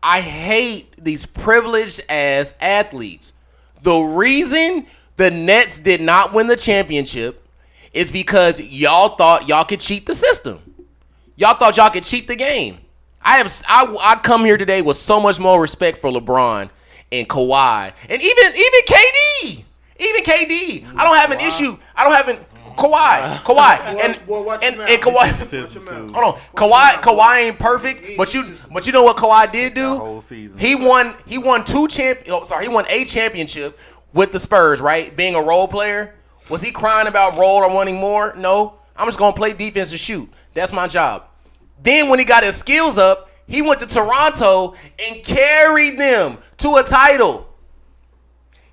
I hate these privileged ass athletes. The reason the Nets did not win the championship is because y'all thought y'all could cheat the system. Y'all thought y'all could cheat the game. I come here today with so much more respect for LeBron and Kawhi and even KD. Even KD. I don't have an issue. Kawhi. And Kawhi. Hold on. Kawhi ain't perfect, but you know what Kawhi did do? Whole season. He won he won a championship with the Spurs, right? Being a role player. Was he crying about role or wanting more? No. I'm just gonna play defense and shoot. That's my job. Then when he got his skills up, he went to Toronto and carried them to a title.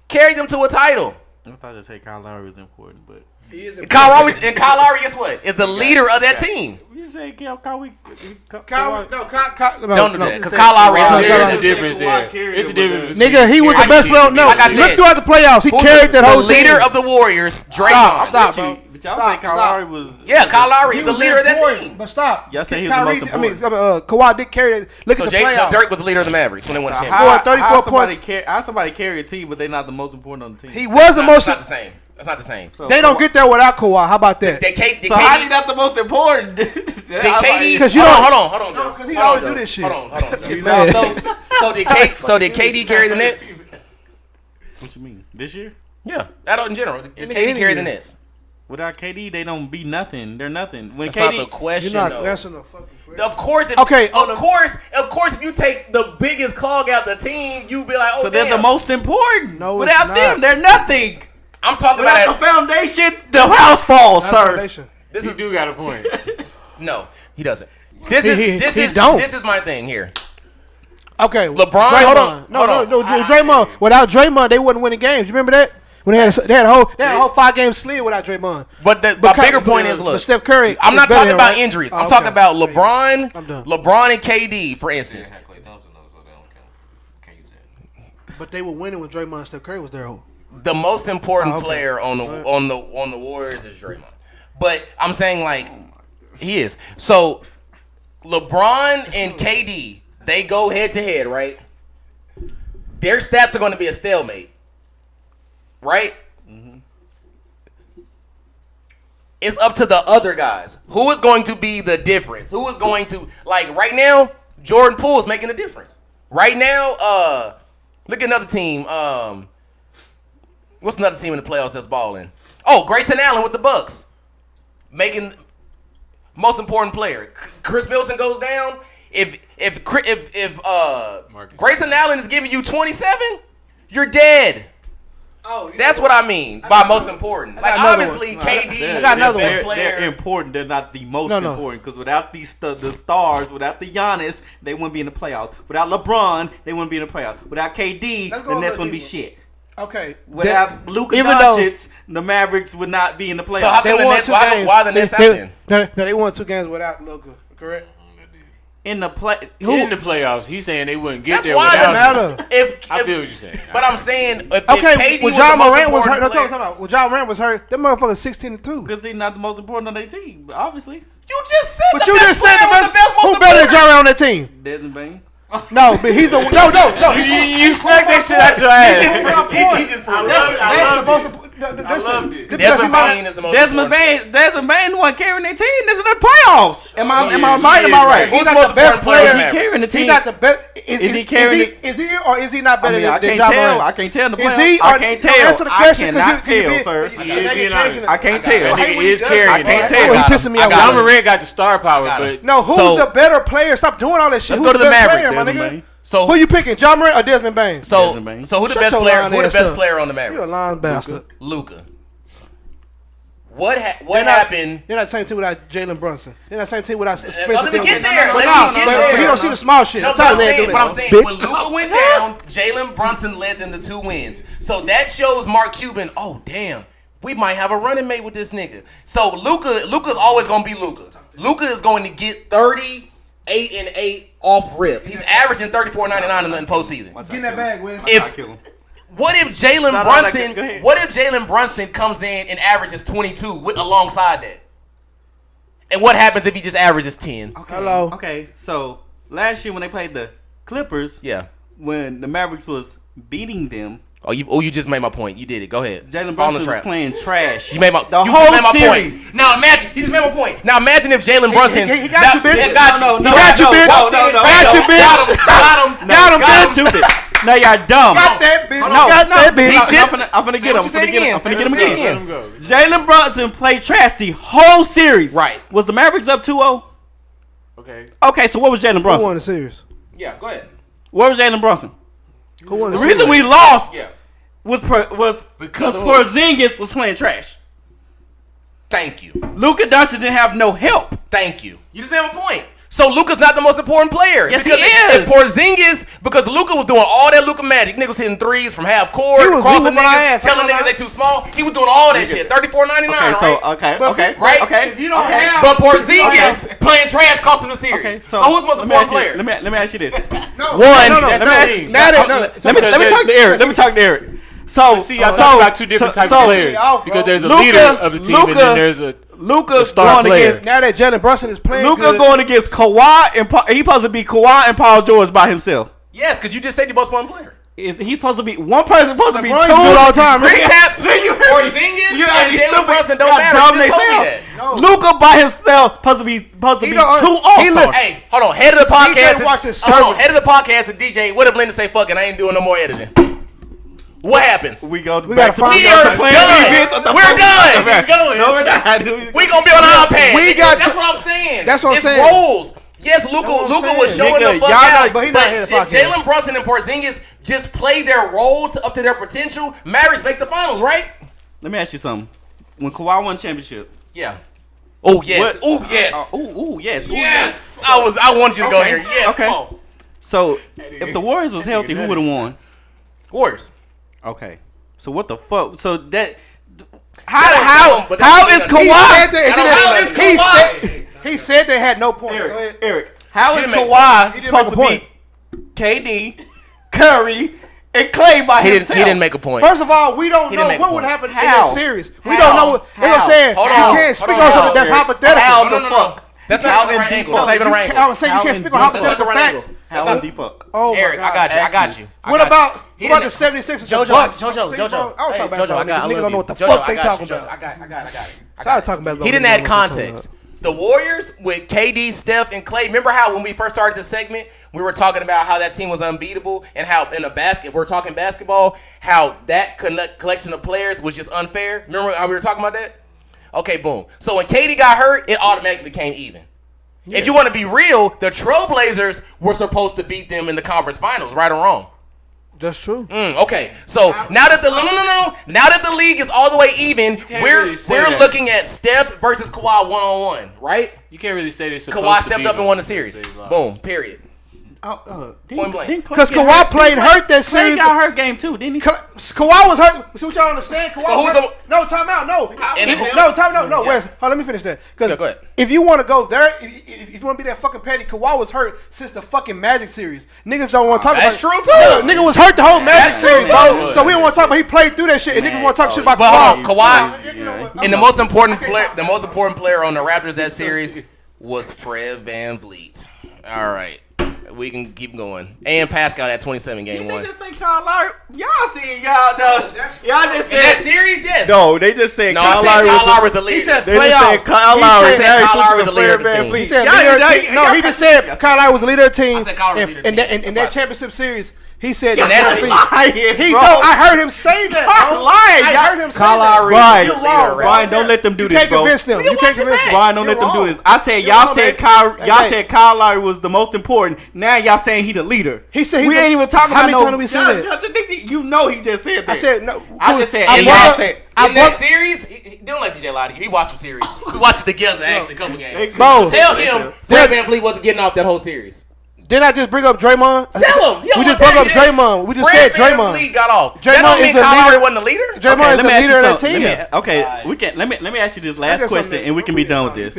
I thought to say Kyle Lowry was important, but Kyle Lowry, guess what? Is the leader of that team. You say Kyle. Don't do that because Kyle Lowry is the difference there. It's a difference. Nigga, he was the best player. No, like I said, look throughout the playoffs. He carried that whole team. The leader of the Warriors, Draymond. Stop, bro. But y'all say Kyle Lowry was... Yeah, Kyle Lowry is the leader of that team. But stop. Y'all say he was the most important. Kawhi did carry that. Look at the playoffs. So Dirk was the leader of the Mavericks when they won the championship. Scored 34 points. How somebody carry a team, but they're not the most important on the team? He was the most... That's not the same. That's not the same. So they don't get there without Kawhi. How about that? So how is that the most important? Because you don't... Hold on, Joe. Because he always do this shit. Hold on, Joe. So did KD carry the Nets? What you mean? This year? Yeah. That in general. Did KD carry the Nets? Without KD, they don't be nothing. They're nothing. When That's KD, not the question, you're not though. answering the fucking question. Of course, if you take the biggest clog out the team, you be like, oh, so they're the most important. No, without them, they're nothing. I'm talking without about the foundation. The house falls, sir. This dude got a point. No, he doesn't. This is my thing here. Okay, LeBron. Hold on. No, Draymond. Without Draymond, they wouldn't win the games. You remember that? When they had a whole 5-game slid without Draymond. But my bigger point is, look, Steph Curry. I'm not talking about injuries. I'm talking about LeBron and KD, for instance. But they were winning when Draymond and Steph Curry was there. The most important player on the Warriors is Draymond. But I'm saying, like, he is. So LeBron and KD, they go head to head, right? Their stats are going to be a stalemate. Right? Mm-hmm. It's up to the other guys. Who is going to be the difference? Who is going to, like, right now, Jordan Poole is making a difference. Right now, look at another team. What's another team in the playoffs that's balling? Oh, Grayson Allen with the Bucks. Making most important player. Chris Middleton goes down. If Grayson Allen is giving you 27, you're dead. Oh, that's what I mean by most important. Like, obviously, KD is the best player. They're important. They're not the most important. Because without the stars, without the Giannis, they wouldn't be in the playoffs. Without LeBron, they wouldn't be in the playoffs. Without KD, the Nets wouldn't be shit. Okay. Without Luka Doncic, the Mavericks would not be in the playoffs. So how come the Nets? Why the Nets out then? No, they won 2 games without Luka. Correct. In the playoffs, he's saying they wouldn't get there without him. I feel what you're saying. But I'm saying, if KD when John Morant was hurt, when John Morant was hurt, that motherfucker 16-2. Because he's not the most important on their team, obviously. You just said the best player. Who better than John Morant on that team? Desmond Bain. No, but he's the no. You snuck that shit out your ass. He just proved it. I loved it. Desmond Bain is the most Desmond Bain the one carrying their team. This is the playoffs. Am I right? Am I right? Who's the most best player? Is he carrying the team? He's not the best. Is he carrying it? Is he or is he not better than John Morant? I can't tell in the playoffs. Is he? I can't tell. Answer the question. I cannot tell, sir. I can't tell. He is carrying. I can't tell. He pissing me off. John Morant got the star power, but no. Who's the better player? Stop doing all that shit. Let's go to the Mavericks, my nigga. So who you picking, John Morant or Desmond Bain? So who the best player? Who the best player on the Mavericks? You a lying bastard. Luka. What happened? They're not the same team without Jalen Brunson. They're not the same team without Spencer. Let me get there. But he don't see the small shit. No, but I'm saying when Luka went down, Jalen Brunson led them to 2 wins. So that shows Mark Cuban, oh, damn, we might have a running mate with this nigga. So Luka's always going to be Luka. Luka is going to get 38 and 8 off rip. He's averaging 34.99 in the postseason. Get in that bag, Wiz. What if Jalen Brunson comes in and averages 22 alongside that? And what happens if he just averages 10? Okay. So last year when they played the Clippers. Yeah. When the Mavericks was beating them. You just made my point. You did it. Go ahead. Jalen Brunson was playing trash. You made my the you whole made my series. Point. Now imagine he just made my point. Now imagine if Jalen Brunson he got you, bitch. He got you. He got you, bitch. Got you, bitch. Got him, bitch. Stupid. No, y'all dumb. Got that bitch. Got that bitch. I'm finna get him. I'm finna get him again. Let him go. Jalen Brunson played trash the whole series. Right. Was the Mavericks up 2-0? Okay, so what was Jalen Brunson? Who won the series? Yeah, go ahead. What was Jalen Brunson? Who won The the reason series? we lost Yeah. was Because of Porzingis was playing trash. Thank you. Luka Doncic didn't have no help. Thank you. You just made my point. So Luka's not the most important player. Yes, because he is. If Porzingis, because Luka was doing all that Luka magic, niggas hitting threes from half court, He was crossing whooping my ass. niggas, telling niggas they too small. He was doing all that shit. $34.99. Okay, so right? Right? Okay. If you don't have, But Porzingis playing trash cost him the series. Okay, so who's the most important player? Let me ask you this. no, Let me talk to Eric. Let me talk to Eric. So see, I'm talking about two different types of players because there's a leader of the team and then there's a star going player. against now that Jalen Brunson is playing, Luka going against Kawhi and he supposed to be Kawhi and Paul George by himself. Yes, because you just said the most important player. He's supposed to be one person supposed to be two. LeBron's good all the time. Chris Taps, Porzingis, and Jalen Brunson don't matter. You just told me that. No. Luka by himself supposed to be two all-stars. Hey, hold on. Head of the podcast. DJ Head of the podcast and DJ. What if Linda say fuck it? I ain't doing no more editing. What happens? We go. We gotta find We are done. We're done. No, we're not. We gonna be on the iPad. We got. That's what I'm saying. That's what I'm it's saying. Roles. Yes, Luka was showing Nigga, the fuck y'all out. know- but he not here if to podcast. Jalen Brunson and Porzingis just play their role up to their potential, Mavericks make the finals, right? Let me ask you something. When Kawhi won championship. Yeah. Oh yes. What- Oh yes. Yes. Yes. I wanted you to go here. Yes. Okay. Come on. So if the Warriors was healthy, who would have won? Warriors. Okay. So what the fuck? So that How is Kawhi? He said they had no point. Go ahead. Eric, how is didn't make- Kawhi he didn't supposed to make a beat KD, Curry, and Clay by He himself? didn't make a point. First of all, we don't He know didn't make a what would point. happen in How? this series. We How? don't know what. That's what I'm saying. Hold You on. can't speak Hold on on. something that's Eric. hypothetical. How No. the fuck? That's How not the in right the angle. fuck? That's not even the right I angle. was saying you How can't in speak on the- hypothetical That's not the right facts. angle. How in the fuck? Oh my Eric, God. I got you. What about He the didn't- 76ers? Jojo, the Bucks? Jojo. I don't talk about Jojo, I that. Niggas don't know what the Jojo, fuck they I got talking you, about. I got it. Tired of talking about. He didn't add context. The Warriors with KD, Steph, and Clay. Remember how when we first started the segment, we were talking about how that team was unbeatable and how in a if we're talking basketball, how that collection of players was just unfair. Remember how we were talking about that? Okay, boom. So when KD got hurt, it automatically became even. Yeah. If you want to be real, the Trailblazers were supposed to beat them in the conference finals, right or wrong? That's true. Okay, so now that now that the league is all the way even, we're looking at Steph versus Kawhi 1-on-1, right? You can't really say they're supposed Kawhi to stepped beat up and them. won the series. Boom. Period. Point blank. Because Kawhi played hurt that Clay series. got hurt game too, didn't he? Kawhi was hurt. See what y'all understand? Kawhi So who's was hurt. No, time out. No. Time out. No. Wes, let me finish that. Because go ahead. if you want to go there, if you want to be that fucking petty, Kawhi was hurt since the fucking Magic series. Niggas don't want to talk about it. That's true, too. Nigga was hurt the whole Magic That's true, series, too. bro. So we don't want to talk about he played through that shit, and niggas want to talk shit about But Kawhi. hold on, Kawhi, You know what? and the most important player on the Raptors that series was Fred VanVleet. All right. We can keep going. And Pascal at 27 game They one. just say Kyle Lowry. Y'all see y'all does. Y'all just In that said. series, yes. No, they just said No, Kyle I said Lowry Kyle Lowry was a leader. He said They just said playoffs. Kyle He Lowry. said Kyle Now Lowry was he's the leader of the Fred team. VanVleet. He said Y'all- leader of y'all- team. No, y'all- he just said Kyle Lowry was the leader of the team. I said Kyle was the leader of the team. In That's that what I championship series, he said Yeah, that's lying, He bro. I heard him say that. Stop bro. lying, I y'all. heard him say Kyle that. Lowry Brian, is the You're leader, wrong, right? bro. Brian, don't let them do You this, can't bro. convince them. You can't convince them. Brian, don't You're let them do wrong. this. I said You're y'all wrong, said man. y'all said Kyle Lowry was the most important. Now y'all saying he the leader. He said we ain't even talking how about many no. times we said y'all that? contradicted. You know he just said that. I said no. I just said. I and brought y'all up- said. In that series, don't let DJ lie to you. He watched the series. We watched it together, actually, a couple games. Bro, Tell him Fred VanVleet wasn't getting off that whole series. didn't I just bring up Draymond? Tell him. We just brought up Draymond. We just said Fred Draymond. VanVleet got off. Draymond That don't mean is the Kyle leader. Lowry wasn't the leader. Draymond is the leader of that something. team. Let me ask you this last question, and we can be done with this.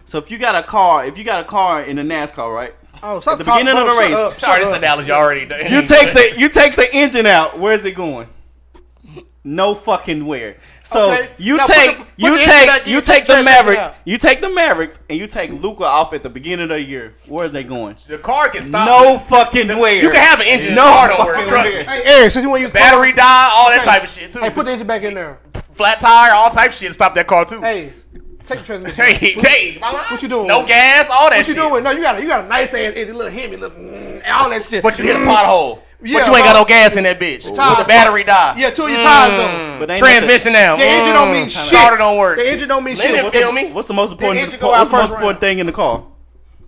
So if you got a car in a NASCAR, right? Oh, stop At the beginning of the race. Sorry, this analogy already done. You take the engine out. Where's it going? No fucking where. So Okay, you now take put you the take back, you you take take the that Mavericks. out. You take the Mavericks and you take Luka off at the beginning of the year. Where's they going? The car can stop. No fucking where. You can have an engine. No The car don't work. fucking Trust where. me. Hey, Eric, since you want to use Battery die, all that Hey, type of shit too. Hey, put the engine back in there. Flat tire, all type of shit to stop that car too. Hey, take the transmission. Hey, What you doing? No gas, all that What you shit. doing? No, you got a nice ass engine, little Hemi, little all that shit. But you hit a pothole. Yeah, but you ain't got bro. no gas in that bitch. Tires. The battery die. Yeah, two of your tires though. But ain't Transmission now. The engine don't mean shit. Starter don't work. The engine don't mean Let him shit. feel me. What's the most important? engine go out What's the most first important round. thing in the car?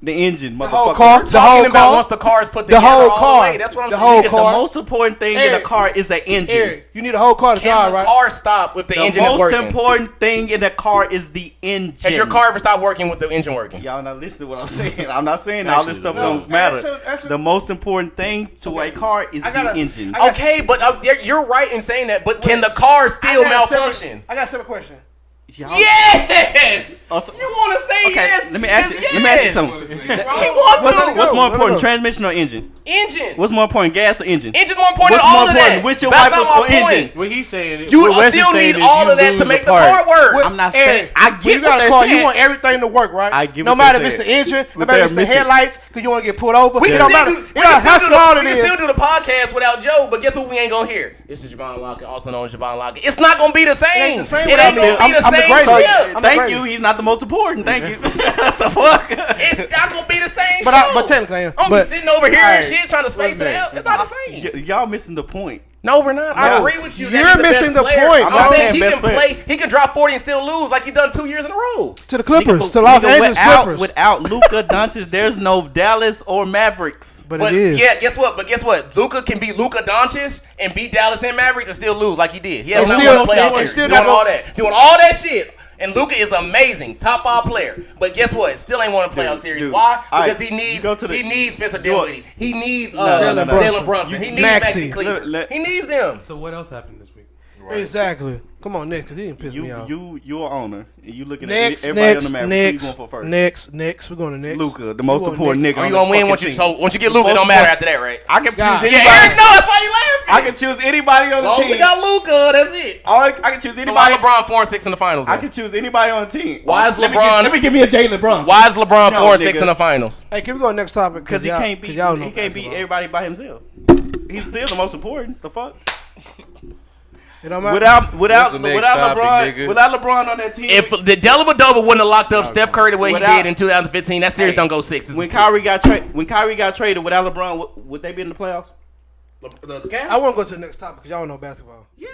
The engine, motherfucker. whole car. The whole Talking about car. once the car is put The together whole all car. the way. That's what I'm The saying. whole The car. most important thing in a Eric. car is the engine. Eric, you need a whole car to Can drive, the right? car stop if the The engine is most working? important thing in a car is the engine. Has your car ever stopped working with the engine working? Y'all not listening to what I'm saying. I'm not saying all this stuff no. don't matter. That's a- The most important thing to a car is I gotta- the engine. I got- Okay, but you're right in saying that. But can the car still malfunction? I got a simple question. Yes. Also- You want to say Okay, yes? let me ask you. Yes. Let me ask you something. He wants to. What's more Let important, it go. transmission or engine? Engine. What's more important, gas or engine? Engine more important What's than all more of important, that. windshield That's wipers not or my engine? point. What he's saying, You what Wes is still saying need is all you of that to lose make a the part. car work. I'm not Eric, saying. I when get you what got a they're car, saying. you want everything to work, right? I get no what matter they're if it's the saying. engine, no But matter if they're it's the missing. headlights, because you want to get pulled over. We It can don't still matter. do, You know how small it we is. can still do the podcast without Joe, but guess what we ain't gonna hear? This is Johvan Lockett, also known as Johvan Lockett. It's not gonna be the same. ain't the same It without ain't me. gonna be the I'm the same greatest. shit. I'm the Thank greatest. you. He's not the most important. Thank you. The fuck? It's not gonna be the same But show. but technically, I am. I'm But sitting over here Alright. and shit trying to space it What's out. next? It's not the same. Y'all missing the point. No, we're not. I No. agree with you. that You're he's the missing best the player. point, I'm bro. saying he Best can player. play. He can drop 40 and still lose like he done 2 years in a row. to the Clippers, Nigga, to Los nigga, Angeles Clippers. Without Luka Doncic, there's no Dallas or Mavericks. But But it is. yeah, guess what? But guess what? Luka can beat Luka Doncic and beat Dallas and Mavericks and still lose like he did. He has And not still- won a playoff and series. still Doing not all go- that. Doing all that shit. And Luka is amazing, top 5 player. But guess what? Still ain't won a playoff series. dude. Why? All Because right, he needs you go to the- he needs Spencer do it. Dinwiddie. He needs no. Jalen Brunson. He needs Maxey. Maxi Kleber. Let- He needs them. So what else happened this week? Exactly. Come on, Nick, because he didn't piss me off. You're an owner, and you looking Next, at everybody next, on the Mavericks. next, Who you going for first? next. We're going to next. Luka, the most You want important next. nigga. Oh, on you the gonna win fucking once you team. so once you get Luka, it don't matter after that, right? I can choose God. anybody. Yeah, Eric, no, that's why you laughing. I can choose anybody on the Long as team. we got Luka, that's it. I can choose So why anybody. LeBron 4 and 6 in the finals? I then? can choose anybody on the team. Why is Let me LeBron- Let me give me a Jalen Brunson. Why is LeBron No, 4 and 6 nigga. in the finals? Hey, can we go to next topic? Because he y'all- can't beat. y'all know He can't beat basketball. everybody by himself. He's still the most important. The fuck. It don't matter. Without What's the next topic, LeBron, nigga? without LeBron on that team. If the Dellavedova wouldn't have locked up Steph Curry the way he Without- did in 2015, that series Hey, don't go 6. when Kyrie got traded without LeBron, would they be in the playoffs? I want to go to the next topic because y'all know basketball. Yeah.